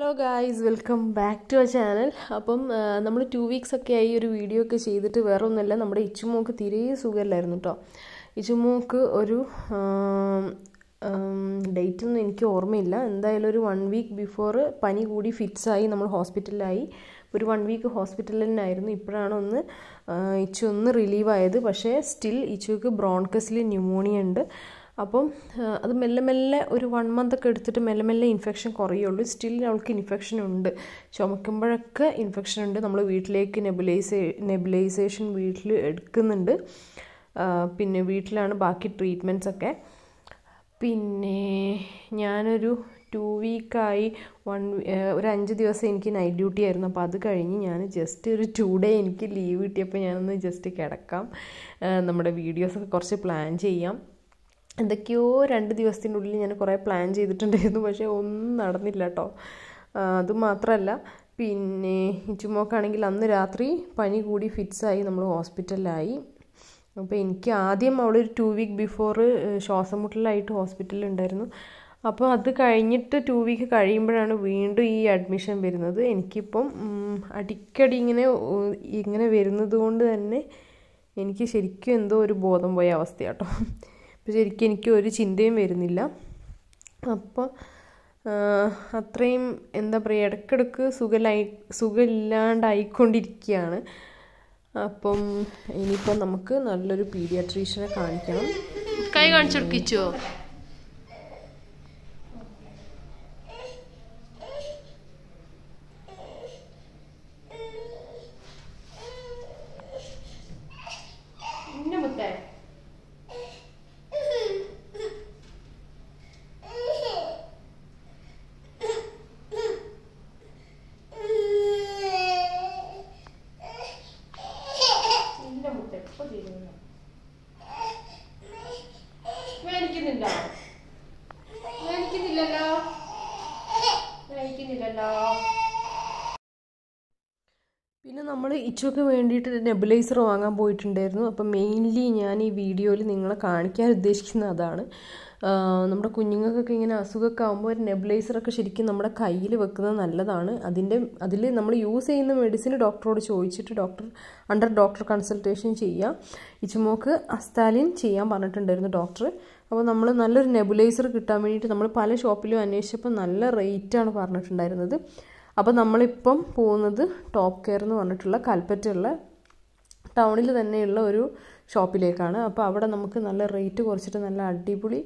Hello guys, welcome back to our channel. അപ്പം നമ്മൾ 2 weeks ഒക്കെ ആയി ഒരു വീഡിയോ ഒക്കെ ചെയ്തിട്ട് വേറെ ഒന്നല്ല നമ്മുടെ ഇച്ചുമോക്ക് തീരെ സുഖമില്ലായിരുന്നു ട്ടോ. ഇച്ചുമോക്ക് ഒരു ഡേറ്റ് ഒന്നും എനിക്ക് ഓർമ്മയില്ല. എന്തായാലും ഒരു 1 വീക്ക് ബിഫോർ പനി കൂടി ഫിറ്റ്സ് ആയി നമ്മൾ ഹോസ്പിറ്റലിലായി. ഒരു 1 വീക്ക് ഹോസ്പിറ്റലിലായിരുന്നു. ഇപ്പോഴാണ് ഇച്ചു ഒന്ന് റിലീവ് ആയത്. പക്ഷേ സ്റ്റിൽ ഇച്ചുക്ക് ബ്രോൺകസിൽ ന്യൂമോണിയ ഉണ്ട്. അപ്പം അത് മെല്ലെ മെല്ലെ ഒരു 1 മന്ത് ഒക്കെ എടുത്തിട്ട് മെല്ലെ മെല്ലെ ഇൻഫെക്ഷൻ കുറയുള്ളൂ. സ്റ്റിൽ അവൾക്ക് ഇൻഫെക്ഷൻ ഉണ്ട്, ചുമക്കുമ്പോഴൊക്കെ ഇൻഫെക്ഷൻ ഉണ്ട്. നമ്മൾ വീട്ടിലേക്ക് നെബുലൈസേഷൻ വീട്ടിൽ എടുക്കുന്നുണ്ട്. പിന്നെ വീട്ടിലാണ് ബാക്കി ട്രീറ്റ്മെൻറ്റ്സ് ഒക്കെ. പിന്നെ ഞാനൊരു 2 വീക്കായി ഒരു 5 ദിവസം എനിക്ക് നൈറ്റ് ഡ്യൂട്ടി ആയിരുന്നു. അപ്പോൾ അത് കഴിഞ്ഞ് ഞാൻ ജസ്റ്റ് ഒരു 2 ഡേ എനിക്ക് ലീവ് കിട്ടിയപ്പോൾ ഞാനൊന്ന് ജസ്റ്റ് കിടക്കാം, നമ്മുടെ വീഡിയോസൊക്കെ കുറച്ച് പ്ലാൻ ചെയ്യാം. എന്തൊക്കെയോ 2 ദിവസത്തിനുള്ളിൽ ഞാൻ കുറേ പ്ലാൻ ചെയ്തിട്ടുണ്ടായിരുന്നു, പക്ഷേ ഒന്നും നടന്നില്ല കേട്ടോ. അതുമാത്രമല്ല, പിന്നെ ഇച്ചുമോക്കാണെങ്കിൽ അന്ന് രാത്രി പനി കൂടി ഫിറ്റ്സായി നമ്മൾ ഹോസ്പിറ്റലിലായി. അപ്പോൾ എനിക്ക് ആദ്യം അവളൊരു 2 വീക്ക് ബിഫോർ ശ്വാസം മുട്ടലായിട്ട് ഹോസ്പിറ്റലിൽ ഉണ്ടായിരുന്നു. അപ്പോൾ അത് കഴിഞ്ഞിട്ട് 2 വീക്ക് കഴിയുമ്പോഴാണ് വീണ്ടും ഈ അഡ്മിഷൻ വരുന്നത്. എനിക്കിപ്പം അടിക്കടി ഇങ്ങനെ വരുന്നത് കൊണ്ട് തന്നെ എനിക്ക് ശരിക്കും എന്തോ ഒരു ബോധം പോയ അവസ്ഥയാട്ടോ. അപ്പോൾ ശരിക്കും എനിക്ക് ഒരു ചിന്തയും വരുന്നില്ല. അപ്പോൾ അത്രയും എന്താ പറയുക, ഇടയ്ക്കിടയ്ക്ക് സുഖമില്ലാണ്ടായിക്കൊണ്ടിരിക്കുകയാണ്. അപ്പം ഇനിയിപ്പം നമുക്ക് നല്ലൊരു പീഡിയാട്രീഷ്യനെ കാണിക്കണം. കൈ കാണിച്ചെടുക്കിച്ചോ? പിന്നെ നമ്മൾ ഇച്ചുക്ക് വേണ്ടിയിട്ട് നെബുലൈസർ വാങ്ങാൻ പോയിട്ടുണ്ടായിരുന്നു. അപ്പം മെയിൻലി ഞാൻ ഈ വീഡിയോയിൽ നിങ്ങളെ കാണിക്കാൻ ഉദ്ദേശിക്കുന്നത് അതാണ്. നമ്മുടെ കുഞ്ഞുങ്ങൾക്കൊക്കെ ഇങ്ങനെ അസുഖമൊക്കെ ആകുമ്പോൾ ഒരു നെബുലൈസറൊക്കെ ശരിക്കും നമ്മുടെ കയ്യിൽ വെക്കുന്നത് നല്ലതാണ്. അതിൽ നമ്മൾ യൂസ് ചെയ്യുന്ന മെഡിസിൻ ഡോക്ടറോട് ചോദിച്ചിട്ട് അണ്ടർ ഡോക്ടർ കൺസൾട്ടേഷൻ ചെയ്യുക. ഇച്ചുമോക്ക് അസ്താലിൻ ചെയ്യാൻ പറഞ്ഞിട്ടുണ്ടായിരുന്നു ഡോക്ടർ. അപ്പോൾ നമ്മൾ നല്ലൊരു നെബുലൈസർ കിട്ടാൻ വേണ്ടിയിട്ട് നമ്മൾ പല ഷോപ്പിലും അന്വേഷിച്ചപ്പോൾ നല്ല റേറ്റാണ് പറഞ്ഞിട്ടുണ്ടായിരുന്നത്. അപ്പോൾ നമ്മളിപ്പം പോകുന്നത് ടോപ്പ് കെയർ എന്ന് പറഞ്ഞിട്ടുള്ള കൽപ്പറ്റയുള്ള ടൗണിൽ തന്നെയുള്ള ഒരു ഷോപ്പിലേക്കാണ്. അപ്പോൾ അവിടെ നമുക്ക് നല്ല റേറ്റ് കുറച്ചിട്ട് നല്ല അടിപൊളി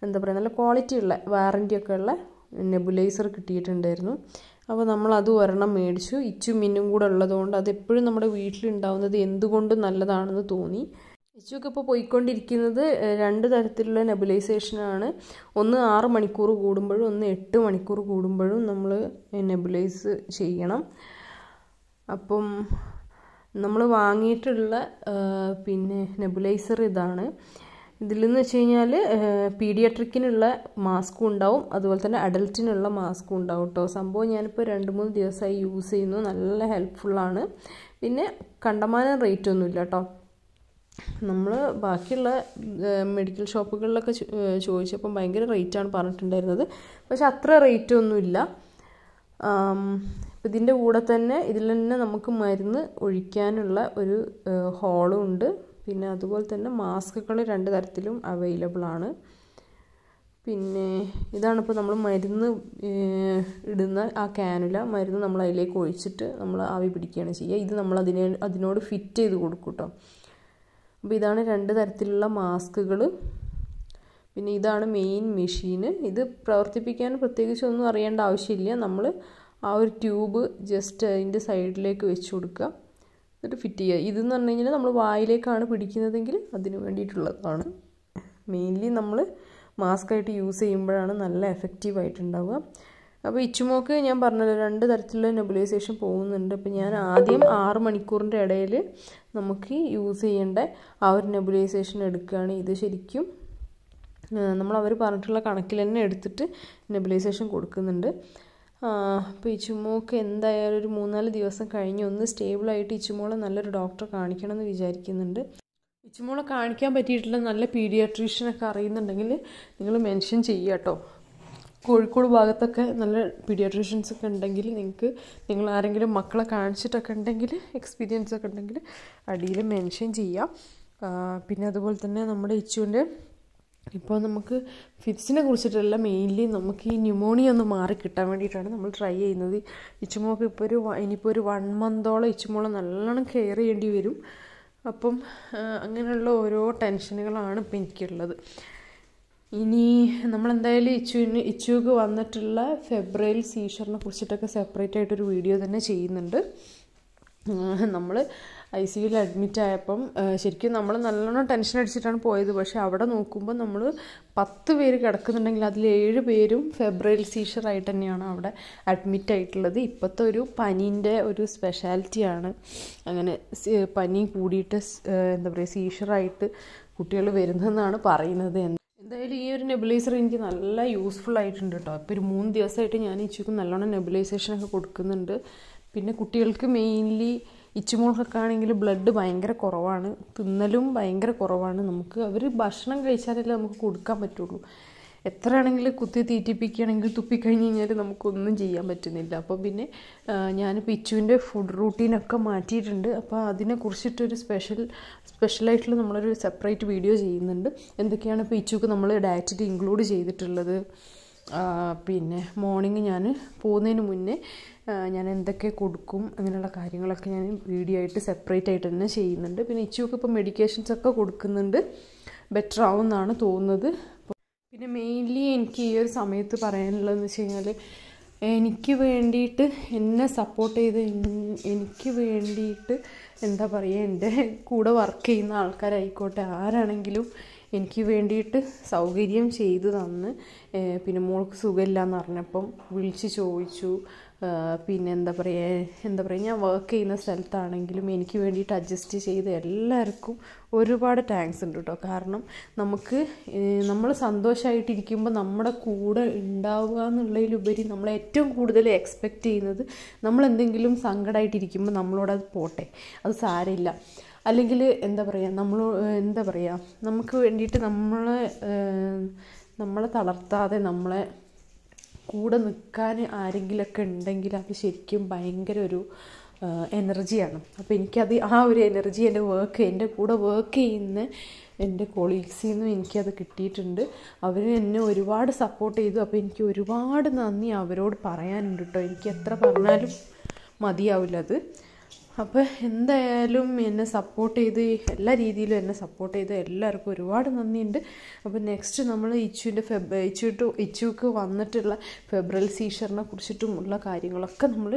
എന്താ പറയുക, നല്ല ക്വാളിറ്റി ഉള്ള വാറൻറ്റിയൊക്കെ ഉള്ള നെബുലൈസർ കിട്ടിയിട്ടുണ്ടായിരുന്നു. അപ്പോൾ നമ്മളത് ഒരെണ്ണം മേടിച്ചു. ഇച്ചു മിന്നും കൂടെ ഉള്ളതുകൊണ്ട് അതെപ്പോഴും നമ്മുടെ വീട്ടിലുണ്ടാവുന്നത് എന്തുകൊണ്ടും നല്ലതാണെന്ന് തോന്നി. ഇച്ചുക്ക് ഇപ്പോൾ പോയിക്കൊണ്ടിരിക്കുന്നത് 2 തരത്തിലുള്ള നെബുലൈസേഷനാണ്. ഒന്ന് 6 മണിക്കൂർ കൂടുമ്പോഴും ഒന്ന് 8 മണിക്കൂർ കൂടുമ്പോഴും നമ്മൾ നെബുലൈസ് ചെയ്യണം. അപ്പം നമ്മൾ വാങ്ങിയിട്ടുള്ള പിന്നെ നെബുലൈസർ ഇതാണ്. ഇതിലെന്ന് വെച്ച് കഴിഞ്ഞാൽ പീഡിയാട്രിക്കിനുള്ള മാസ്കും ഉണ്ടാവും, അതുപോലെ തന്നെ അഡൽറ്റിനുള്ള മാസ്കും ഉണ്ടാവും കേട്ടോ. സംഭവം ഞാനിപ്പോൾ 2-3 ദിവസമായി യൂസ് ചെയ്യുന്നു. നല്ല ഹെൽപ്ഫുള്ളാണ്. പിന്നെ കണ്ടമാനം റേറ്റ് ഒന്നുമില്ല കേട്ടോ. നമ്മൾ ബാക്കിയുള്ള മെഡിക്കൽ ഷോപ്പുകളിലൊക്കെ ചോദിച്ചപ്പം ഭയങ്കര റേറ്റാണ് പറഞ്ഞിട്ടുണ്ടായിരുന്നത്. പക്ഷെ അത്ര റേറ്റ് ഒന്നുമില്ല. ഇതിൻ്റെ കൂടെ തന്നെ ഇതിൽ തന്നെ നമുക്ക് മരുന്ന് ഒഴിക്കാനുള്ള ഒരു ഹോളും ഉണ്ട്. പിന്നെ അതുപോലെ തന്നെ മാസ്കുകൾ 2 തരത്തിലും അവൈലബിൾ ആണ്. പിന്നെ ഇതാണിപ്പോൾ നമ്മൾ മരുന്ന് ഇടുന്ന ആ കാനുല. മരുന്ന് നമ്മൾ അതിലേക്ക് ഒഴിച്ചിട്ട് നമ്മൾ ആവി പിടിക്കുകയാണ് ചെയ്യുക. ഇത് നമ്മൾ അതിനോട് ഫിറ്റ് ചെയ്ത് കൊടുക്കും കേട്ടോ. അപ്പോൾ ഇതാണ് 2 തരത്തിലുള്ള മാസ്കുകൾ. പിന്നെ ഇതാണ് മെയിൻ മെഷീന്. ഇത് പ്രവർത്തിപ്പിക്കാൻ പ്രത്യേകിച്ച് ഒന്നും അറിയേണ്ട ആവശ്യമില്ല. നമ്മൾ ആ ഒരു ട്യൂബ് ജസ്റ്റ് അതിൻ്റെ സൈഡിലേക്ക് വെച്ച് കൊടുക്കുക, എന്നിട്ട് ഫിറ്റ് ചെയ്യുക. ഇതെന്ന് പറഞ്ഞു കഴിഞ്ഞാൽ നമ്മൾ വായിലേക്കാണ് പിടിക്കുന്നതെങ്കിൽ അതിന് വേണ്ടിയിട്ടുള്ളതാണ്. മെയിൻലി നമ്മൾ മാസ്കായിട്ട് യൂസ് ചെയ്യുമ്പോഴാണ് നല്ല എഫക്റ്റീവായിട്ടുണ്ടാവുക. അപ്പോൾ ഇച്ചുമോക്ക് ഞാൻ പറഞ്ഞല്ലോ 2 തരത്തിലുള്ള നെബുലൈസേഷൻ പോകുന്നുണ്ട്. അപ്പോൾ ഞാൻ ആദ്യം 6 മണിക്കൂറിൻ്റെ ഇടയിൽ നമുക്ക് യൂസ് ചെയ്യേണ്ട ആ ഒരു നെബുലൈസേഷൻ എടുക്കുകയാണ്. ഇത് ശരിക്കും നമ്മൾ അവർ പറഞ്ഞിട്ടുള്ള കണക്കിൽ തന്നെ എടുത്തിട്ട് നെബുലൈസേഷൻ കൊടുക്കുന്നുണ്ട്. അപ്പോൾ ഇച്ചുമോക്ക് എന്തായാലും ഒരു 3-4 ദിവസം കഴിഞ്ഞ് ഒന്ന് സ്റ്റേബിളായിട്ട് ഇച്ചുമോളെ നല്ലൊരു ഡോക്ടറെ കാണിക്കണം എന്ന് വിചാരിക്കുന്നുണ്ട്. ഇച്ചുമോളെ കാണിക്കാൻ പറ്റിയിട്ടുള്ള നല്ല പീഡിയാട്രീഷ്യനൊക്കെ അറിയുന്നുണ്ടെങ്കിൽ നിങ്ങൾ മെൻഷൻ ചെയ്യുക കേട്ടോ. കോഴിക്കോട് ഭാഗത്തൊക്കെ നല്ല പീഡിയാട്രീഷ്യൻസ് ഒക്കെ ഉണ്ടെങ്കിൽ നിങ്ങൾ ആരെങ്കിലും മക്കളെ കാണിച്ചിട്ടൊക്കെ ഉണ്ടെങ്കിൽ എക്സ്പീരിയൻസ് ഒക്കെ ഉണ്ടെങ്കിൽ അടിയിൽ മെൻഷൻ ചെയ്യാം. പിന്നെ അതുപോലെ തന്നെ നമ്മുടെ ഇച്ചുവിൻ്റെ ഇപ്പോൾ നമുക്ക് ഫിറ്റ്സിനെ കുറിച്ചിട്ടല്ല, മെയിൻലി നമുക്ക് ഈ ന്യൂമോണിയ ഒന്ന് മാറി കിട്ടാൻ വേണ്ടിയിട്ടാണ് നമ്മൾ ട്രൈ ചെയ്യുന്നത്. ഇച്ചുമോൾക്ക് ഇനിയിപ്പോൾ ഒരു 1 മന്തോളം ഇച്ചുമോളെ നല്ലോണം കെയർ ചെയ്യേണ്ടി വരും. അപ്പം അങ്ങനെയുള്ള ഓരോ ടെൻഷനുകളാണ് ഇപ്പം എനിക്കുള്ളത്. ഇനി നമ്മളെന്തായാലും ഇച്ചുക്ക് വന്നിട്ടുള്ള ഫെബ്രുവരിയിൽ സീഷറിനെ കുറിച്ചിട്ടൊക്കെ സെപ്പറേറ്റ് ആയിട്ടൊരു വീഡിയോ തന്നെ ചെയ്യുന്നുണ്ട്. നമ്മൾ ICUയിൽ അഡ്മിറ്റ് ആയപ്പം ശരിക്കും നമ്മൾ നല്ലോണം ടെൻഷൻ അടിച്ചിട്ടാണ് പോയത്. പക്ഷേ അവിടെ നോക്കുമ്പോൾ നമ്മൾ 10 പേര് കിടക്കുന്നുണ്ടെങ്കിൽ അതിൽ 7 പേരും ഫെബ്രുവരിയിൽ സീഷറായിട്ട് തന്നെയാണ് അവിടെ അഡ്മിറ്റ് ആയിട്ടുള്ളത്. ഇപ്പോഴത്തെ ഒരു പനീൻ്റെ ഒരു സ്പെഷ്യാലിറ്റിയാണ് അങ്ങനെ പനി കൂടിയിട്ട് എന്താ പറയുക സീഷറായിട്ട് കുട്ടികൾ വരുന്നതെന്നാണ് പറയുന്നത്. എന്തായാലും ഈ ഒരു നെബുലൈസർ എനിക്ക് നല്ല യൂസ്ഫുൾ ആയിട്ടുണ്ട് കേട്ടോ. ഇപ്പോൾ ഒരു 3 ദിവസമായിട്ട് ഞാൻ ഇച്ചുക്ക് നല്ലോണം നെബുലൈസേഷനൊക്കെ കൊടുക്കുന്നുണ്ട്. പിന്നെ കുട്ടികൾക്ക് മെയിൻലി ഇച്ചുമോൾക്കൊക്കെ ആണെങ്കിൽ ബ്ലഡ് ഭയങ്കര കുറവാണ്, തിന്നലും ഭയങ്കര കുറവാണ്. അവർ ഭക്ഷണം കഴിച്ചാലല്ലേ നമുക്ക് കൊടുക്കാൻ പറ്റുള്ളൂ. എത്രയാണെങ്കിലും കുത്തി തീറ്റിപ്പിക്കുകയാണെങ്കിൽ തുപ്പിക്കഴിഞ്ഞ് കഴിഞ്ഞാൽ നമുക്കൊന്നും ചെയ്യാൻ പറ്റുന്നില്ല. അപ്പോൾ പിന്നെ ഞാനിപ്പോൾ ഇച്ചുവിൻ്റെ ഫുഡ് റൂട്ടീനൊക്കെ മാറ്റിയിട്ടുണ്ട്. അപ്പോൾ അതിനെക്കുറിച്ചിട്ടൊരു സ്പെഷ്യലായിട്ടുള്ള നമ്മളൊരു സെപ്പറേറ്റ് വീഡിയോ ചെയ്യുന്നുണ്ട്. എന്തൊക്കെയാണ് ഇപ്പോൾ ഇച്ചുക്ക് നമ്മൾ ഡയറ്റിൽ ഇൻക്ലൂഡ് ചെയ്തിട്ടുള്ളത്, പിന്നെ മോർണിംഗ് ഞാൻ പോകുന്നതിന് മുന്നേ ഞാൻ എന്തൊക്കെ കൊടുക്കും അങ്ങനെയുള്ള കാര്യങ്ങളൊക്കെ ഞാൻ വീഡിയോ ആയിട്ട് സെപ്പറേറ്റ് ആയിട്ട് തന്നെ ചെയ്യുന്നുണ്ട്. പിന്നെ ഇച്ചുക്ക് ഇപ്പോൾ മെഡിക്കേഷൻസ് ഒക്കെ കൊടുക്കുന്നുണ്ട്, ബെറ്റർ ആവുമെന്നാണ് തോന്നുന്നത്. പിന്നെ മെയിൻലി എനിക്ക് ഈ ഒരു സമയത്ത് പറയാനുള്ളതെന്ന് വെച്ച് കഴിഞ്ഞാൽ എനിക്ക് വേണ്ടിയിട്ട് എന്നെ സപ്പോർട്ട് ചെയ്ത് എനിക്ക് വേണ്ടിയിട്ട് എന്താ പറയുക എൻ്റെ കൂടെ വർക്ക് ചെയ്യുന്ന ആൾക്കാരായിക്കോട്ടെ ആരാണെങ്കിലും എനിക്ക് വേണ്ടിയിട്ട് സൗകര്യം ചെയ്തു തന്ന് പിന്നെ മോൾക്ക് സുഖമില്ലയെന്ന് പറഞ്ഞപ്പം വിളിച്ച് ചോദിച്ചു. പിന്നെ എന്താ പറയുക ഞാൻ വർക്ക് ചെയ്യുന്ന സ്ഥലത്താണെങ്കിലും എനിക്ക് വേണ്ടിയിട്ട് അഡ്ജസ്റ്റ് ചെയ്ത് എല്ലാവർക്കും ഒരുപാട് താങ്ക്സ് ഉണ്ട് കേട്ടോ. കാരണം നമ്മൾ സന്തോഷമായിട്ടിരിക്കുമ്പോൾ നമ്മുടെ കൂടെ ഉണ്ടാവുക എന്നുള്ളതിലുപരി നമ്മൾ ഏറ്റവും കൂടുതൽ എക്സ്പെക്റ്റ് ചെയ്യുന്നത് നമ്മളെന്തെങ്കിലും സങ്കടമായിട്ടിരിക്കുമ്പോൾ നമ്മളോടത് പോട്ടെ, അത് സാരമില്ല, അല്ലെങ്കിൽ എന്താ പറയുക നമുക്ക് വേണ്ടിയിട്ട് നമ്മളെ തളർത്താതെ നമ്മളെ കൂടെ നിൽക്കാൻ ആരെങ്കിലുമൊക്കെ ഉണ്ടെങ്കിൽ അത് ശരിക്കും ഭയങ്കര ഒരു എനർജിയാണ്. അപ്പോൾ എനിക്കത് ആ ഒരു എനർജി എൻ്റെ കൂടെ വർക്ക് ചെയ്യുന്ന എൻ്റെ കൊളീഗ്സിൽ നിന്നും എനിക്കത് കിട്ടിയിട്ടുണ്ട്. അവർ എന്നെ ഒരുപാട് സപ്പോർട്ട് ചെയ്തു. അപ്പോൾ എനിക്ക് ഒരുപാട് നന്ദി അവരോട് പറയാനുണ്ട് കേട്ടോ. എനിക്ക് എത്ര പറഞ്ഞാലും മതിയാവില്ല അത്. അപ്പോൾ എന്തായാലും എന്നെ സപ്പോർട്ട് ചെയ്ത് എല്ലാ രീതിയിലും എന്നെ സപ്പോർട്ട് ചെയ്ത് എല്ലാവർക്കും ഒരുപാട് നന്ദിയുണ്ട്. അപ്പോൾ നെക്സ്റ്റ് നമ്മൾ ഇച്ചുക്ക് വന്നിട്ടുള്ള ഫെബ്രുവരി സീഷറിനെ കുറിച്ചിട്ടും ഉള്ള കാര്യങ്ങളൊക്കെ നമ്മൾ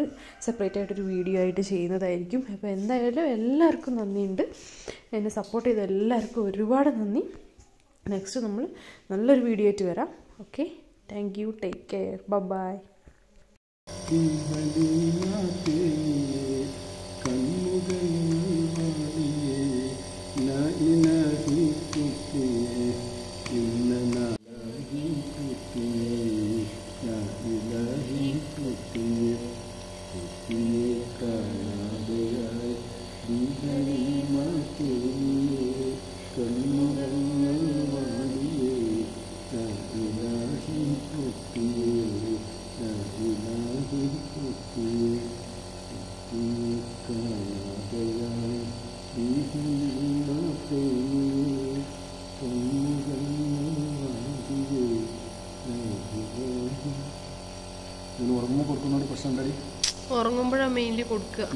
സെപ്പറേറ്റ് ആയിട്ടൊരു വീഡിയോ ആയിട്ട് ചെയ്യുന്നതായിരിക്കും. അപ്പോൾ എന്തായാലും എല്ലാവർക്കും നന്ദിയുണ്ട്, എന്നെ സപ്പോർട്ട് ചെയ്ത എല്ലാവർക്കും ഒരുപാട് നന്ദി. നെക്സ്റ്റ് നമ്മൾ നല്ലൊരു വീഡിയോ ആയിട്ട് വരാം. Okay, thank you, take care, bye. ഉറങ്ങുമ്പോഴാണ് മെയിൻലി കൊടുക്കുക.